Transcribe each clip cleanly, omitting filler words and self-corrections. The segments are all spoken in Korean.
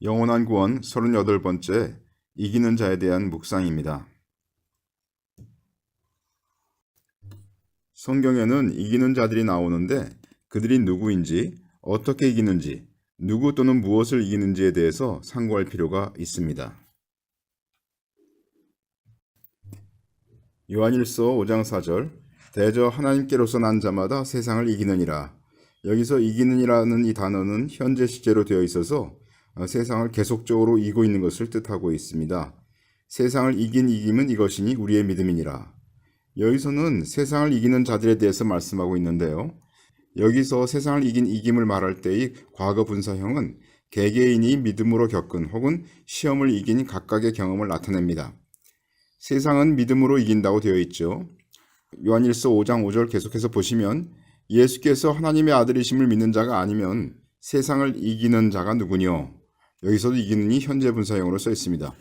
영원한 구원 38번째 이기는 자에 대한 묵상입니다. 성경에는 이기는 자들이 나오는데 그들이 누구인지, 어떻게 이기는지, 누구 또는 무엇을 이기는지에 대해서 상고할 필요가 있습니다. 요한일서 5장 4절 대저 하나님께로서 난 자마다 세상을 이기느니라. 여기서 이기느니라는 이 단어는 현재 시제로 되어 있어서 세상을 계속적으로 이기고 있는 것을 뜻하고 있습니다. 세상을 이긴 이김은 이것이니 우리의 믿음이니라. 여기서는 세상을 이기는 자들에 대해서 말씀하고 있는데요. 여기서 세상을 이긴 이김을 말할 때의 과거 분사형은 개개인이 믿음으로 겪은 혹은 시험을 이긴 각각의 경험을 나타냅니다. 세상은 믿음으로 이긴다고 되어 있죠. 요한일서 5장 5절 계속해서 보시면 예수께서 하나님의 아들이심을 믿는 자가 아니면 세상을 이기는 자가 누구뇨? 여기서도 이기는이 현재 분사형으로 써 있습니다.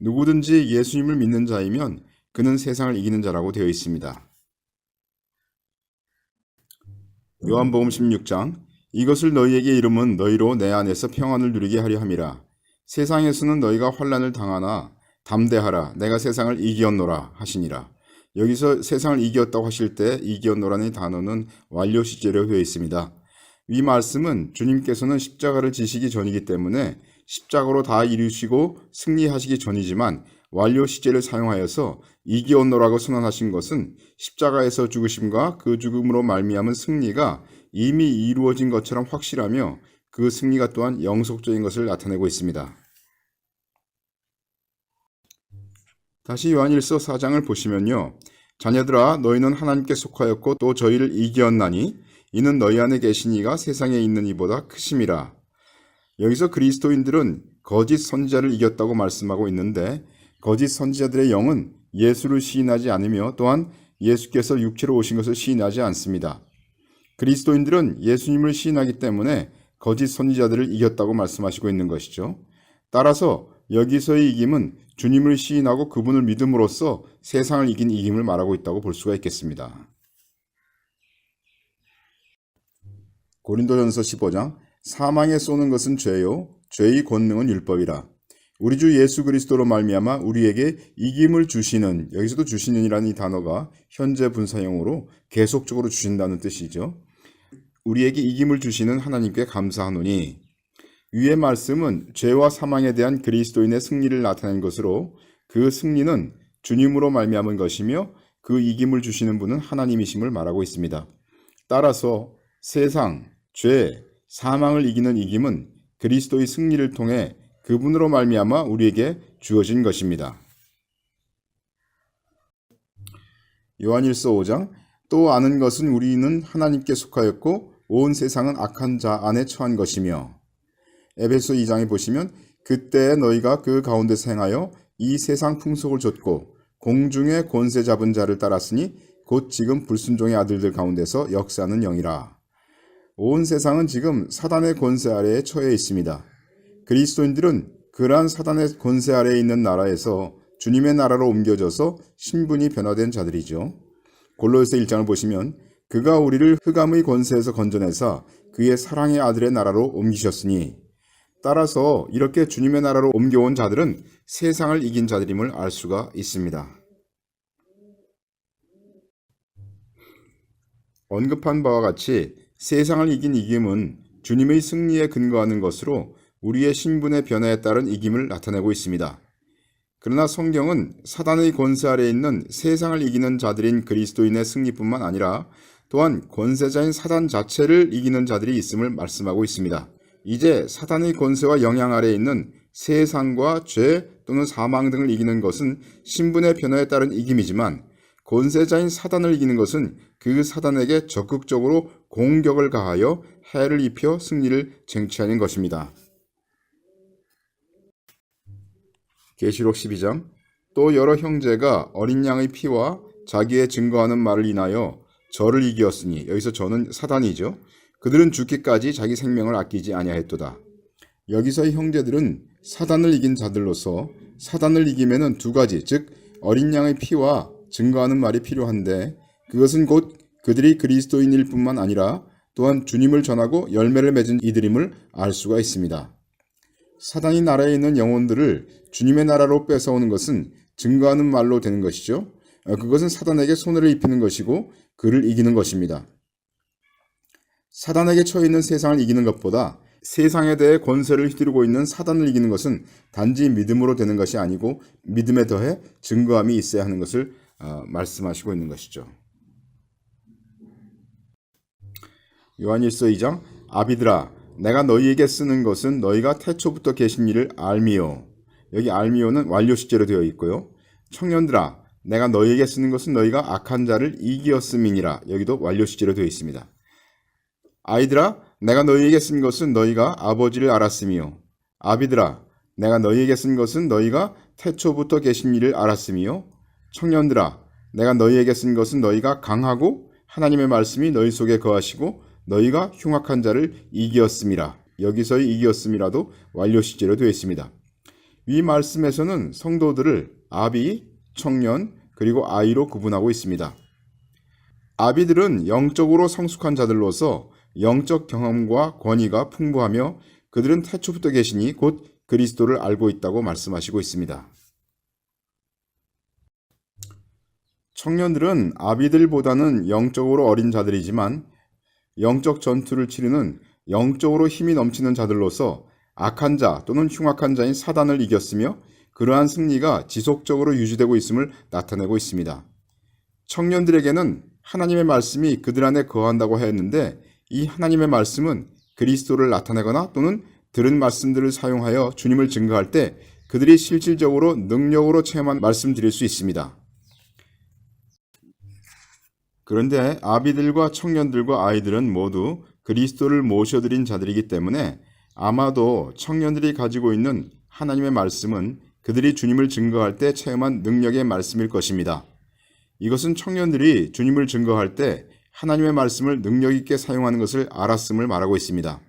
누구든지 예수님을 믿는 자이면 그는 세상을 이기는 자라고 되어 있습니다. 요한복음 16장 이것을 너희에게 이름은 너희로 내 안에서 평안을 누리게 하려 함이라. 세상에서는 너희가 환난을 당하나 담대하라 내가 세상을 이기었노라 하시니라. 여기서 세상을 이기었다고 하실 때 이기었노라는 단어는 완료 시제로 되어 있습니다. 이 말씀은 주님께서는 십자가를 지시기 전이기 때문에 십자가로 다 이루시고 승리하시기 전이지만 완료 시제를 사용하여서 이기었노라고 선언하신 것은 십자가에서 죽으심과 그 죽음으로 말미암은 승리가 이미 이루어진 것처럼 확실하며 그 승리가 또한 영속적인 것을 나타내고 있습니다. 다시 요한일서 4장을 보시면요. 자녀들아 너희는 하나님께 속하였고 또 저희를 이기었나니 이는 너희 안에 계신 이가 세상에 있는 이보다 크심이라. 여기서 그리스도인들은 거짓 선지자를 이겼다고 말씀하고 있는데 거짓 선지자들의 영은 예수를 시인하지 않으며 또한 예수께서 육체로 오신 것을 시인하지 않습니다. 그리스도인들은 예수님을 시인하기 때문에 거짓 선지자들을 이겼다고 말씀하시고 있는 것이죠. 따라서 여기서의 이김은 주님을 시인하고 그분을 믿음으로써 세상을 이긴 이김을 말하고 있다고 볼 수가 있겠습니다. 고린도전서 15장 사망에 쏘는 것은 죄요 죄의 권능은 율법이라. 우리 주 예수 그리스도로 말미암아 우리에게 이김을 주시는, 여기서도 주시는이라는 이 단어가 현재 분사형으로 계속적으로 주신다는 뜻이죠. 우리에게 이김을 주시는 하나님께 감사하노니. 위의 말씀은 죄와 사망에 대한 그리스도인의 승리를 나타낸 것으로 그 승리는 주님으로 말미암은 것이며 그 이김을 주시는 분은 하나님이심을 말하고 있습니다. 따라서 세상, 죄, 사망을 이기는 이김은 그리스도의 승리를 통해 그분으로 말미암아 우리에게 주어진 것입니다. 요한일서 5장 또 아는 것은 우리는 하나님께 속하였고 온 세상은 악한 자 안에 처한 것이며. 에베소 2장에 보시면 그때 너희가 그 가운데서 행하여 이 세상 풍속을 좇고 공중의 권세 잡은 자를 따랐으니 곧 지금 불순종의 아들들 가운데서 역사하는 영이라. 온 세상은 지금 사단의 권세 아래에 처해 있습니다. 그리스도인들은 그러한 사단의 권세 아래에 있는 나라에서 주님의 나라로 옮겨져서 신분이 변화된 자들이죠. 골로새 1장을 보시면 그가 우리를 흑암의 권세에서 건져내사 그의 사랑의 아들의 나라로 옮기셨으니. 따라서 이렇게 주님의 나라로 옮겨온 자들은 세상을 이긴 자들임을 알 수가 있습니다. 언급한 바와 같이 세상을 이긴 이김은 주님의 승리에 근거하는 것으로 우리의 신분의 변화에 따른 이김을 나타내고 있습니다. 그러나 성경은 사단의 권세 아래에 있는 세상을 이기는 자들인 그리스도인의 승리뿐만 아니라 또한 권세자인 사단 자체를 이기는 자들이 있음을 말씀하고 있습니다. 이제 사단의 권세와 영향 아래에 있는 세상과 죄 또는 사망 등을 이기는 것은 신분의 변화에 따른 이김이지만 권세자인 사단을 이기는 것은 그 사단에게 적극적으로 공격을 가하여 해를 입혀 승리를 쟁취하는 것입니다. 계시록 12장 또 여러 형제가 어린 양의 피와 자기의 증거하는 말을 인하여 저를 이기었으니, 여기서 저는 사단이죠. 그들은 죽기까지 자기 생명을 아끼지 아니하였도다. 여기서의 형제들은 사단을 이긴 자들로서 사단을 이기면은 두 가지, 즉 어린 양의 피와 증거하는 말이 필요한데 그것은 곧 그들이 그리스도인일 뿐만 아니라 또한 주님을 전하고 열매를 맺은 이들임을 알 수가 있습니다. 사단이 나라에 있는 영혼들을 주님의 나라로 뺏어오는 것은 증거하는 말로 되는 것이죠. 그것은 사단에게 손해를 입히는 것이고 그를 이기는 것입니다. 사단에게 처해 있는 세상을 이기는 것보다 세상에 대해 권세를 휘두르고 있는 사단을 이기는 것은 단지 믿음으로 되는 것이 아니고 믿음에 더해 증거함이 있어야 하는 것을 말씀하시고 있는 것이죠. 요한일서 2장 아비들아 내가 너희에게 쓰는 것은 너희가 태초부터 계신 일을 알미요. 여기 알미요는 완료 시제로 되어 있고요. 청년들아 내가 너희에게 쓰는 것은 너희가 악한 자를 이기었음이니라. 여기도 완료 시제로 되어 있습니다. 아이들아 내가 너희에게 쓴 것은 너희가 아버지를 알았으며 아비들아 내가 너희에게 쓴 것은 너희가 태초부터 계신 일을 알았으며 청년들아 내가 너희에게 쓴 것은 너희가 강하고 하나님의 말씀이 너희 속에 거하시고 너희가 흉악한 자를 이기었음이라. 여기서의 이기었음이라도 완료 시제로 되어 있습니다. 이 말씀에서는 성도들을 아비, 청년, 그리고 아이로 구분하고 있습니다. 아비들은 영적으로 성숙한 자들로서 영적 경험과 권위가 풍부하며 그들은 태초부터 계시니 곧 그리스도를 알고 있다고 말씀하시고 있습니다. 청년들은 아비들보다는 영적으로 어린 자들이지만 영적 전투를 치르는 영적으로 힘이 넘치는 자들로서 악한 자 또는 흉악한 자인 사단을 이겼으며 그러한 승리가 지속적으로 유지되고 있음을 나타내고 있습니다. 청년들에게는 하나님의 말씀이 그들 안에 거한다고 하였는데 이 하나님의 말씀은 그리스도를 나타내거나 또는 들은 말씀들을 사용하여 주님을 증거할 때 그들이 실질적으로 능력으로 체험한 말씀드릴 수 있습니다. 그런데 아비들과 청년들과 아이들은 모두 그리스도를 모셔드린 자들이기 때문에 아마도 청년들이 가지고 있는 하나님의 말씀은 그들이 주님을 증거할 때 체험한 능력의 말씀일 것입니다. 이것은 청년들이 주님을 증거할 때 하나님의 말씀을 능력 있게 사용하는 것을 알았음을 말하고 있습니다.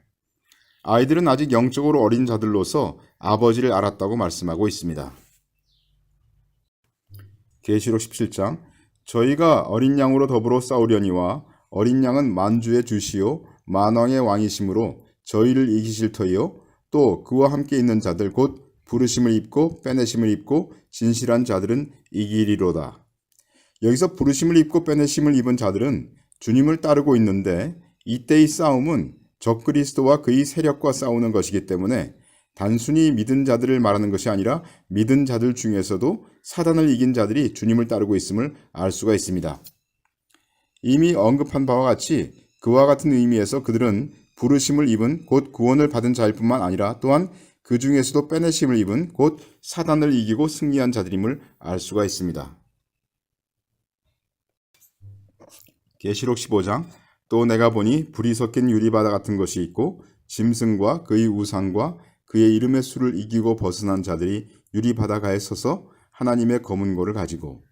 아이들은 아직 영적으로 어린 자들로서 아버지를 알았다고 말씀하고 있습니다. 계시록 17장 저희가 어린 양으로 더불어 싸우려니와 어린 양은 만주의 주시요 만왕의 왕이심으로 저희를 이기실 터이요 또 그와 함께 있는 자들 곧 부르심을 입고 빼내심을 입고 진실한 자들은 이기리로다. 여기서 부르심을 입고 빼내심을 입은 자들은 주님을 따르고 있는데 이때의 싸움은 적그리스도와 그의 세력과 싸우는 것이기 때문에 단순히 믿은 자들을 말하는 것이 아니라 믿은 자들 중에서도 사단을 이긴 자들이 주님을 따르고 있음을 알 수가 있습니다. 이미 언급한 바와 같이 그와 같은 의미에서 그들은 부르심을 입은 곧 구원을 받은 자일 뿐만 아니라 또한 그 중에서도 빼내심을 입은 곧 사단을 이기고 승리한 자들임을 알 수가 있습니다. 계시록 15장 또 내가 보니 불이 섞인 유리바다 같은 것이 있고 짐승과 그의 우상과 그의 이름의 수를 이기고 벗어난 자들이 유리바다가에 서서 하나님의 검은고를 가지고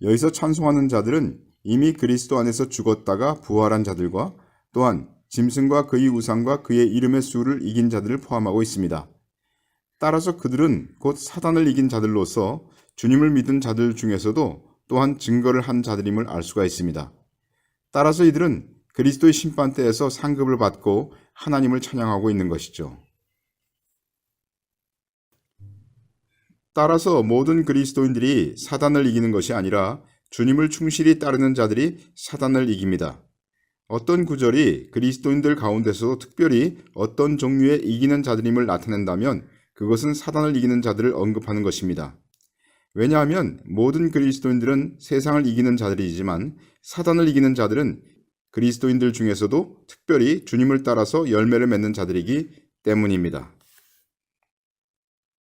여기서 찬송하는 자들은 이미 그리스도 안에서 죽었다가 부활한 자들과 또한 짐승과 그의 우상과 그의 이름의 수를 이긴 자들을 포함하고 있습니다. 따라서 그들은 곧 사단을 이긴 자들로서 주님을 믿은 자들 중에서도 또한 증거를 한 자들임을 알 수가 있습니다. 따라서 이들은 그리스도의 심판대에서 상급을 받고 하나님을 찬양하고 있는 것이죠. 따라서 모든 그리스도인들이 사단을 이기는 것이 아니라 주님을 충실히 따르는 자들이 사단을 이깁니다. 어떤 구절이 그리스도인들 가운데서 특별히 어떤 종류의 이기는 자들임을 나타낸다면 그것은 사단을 이기는 자들을 언급하는 것입니다. 왜냐하면 모든 그리스도인들은 세상을 이기는 자들이지만 사단을 이기는 자들은 그리스도인들 중에서도 특별히 주님을 따라서 열매를 맺는 자들이기 때문입니다.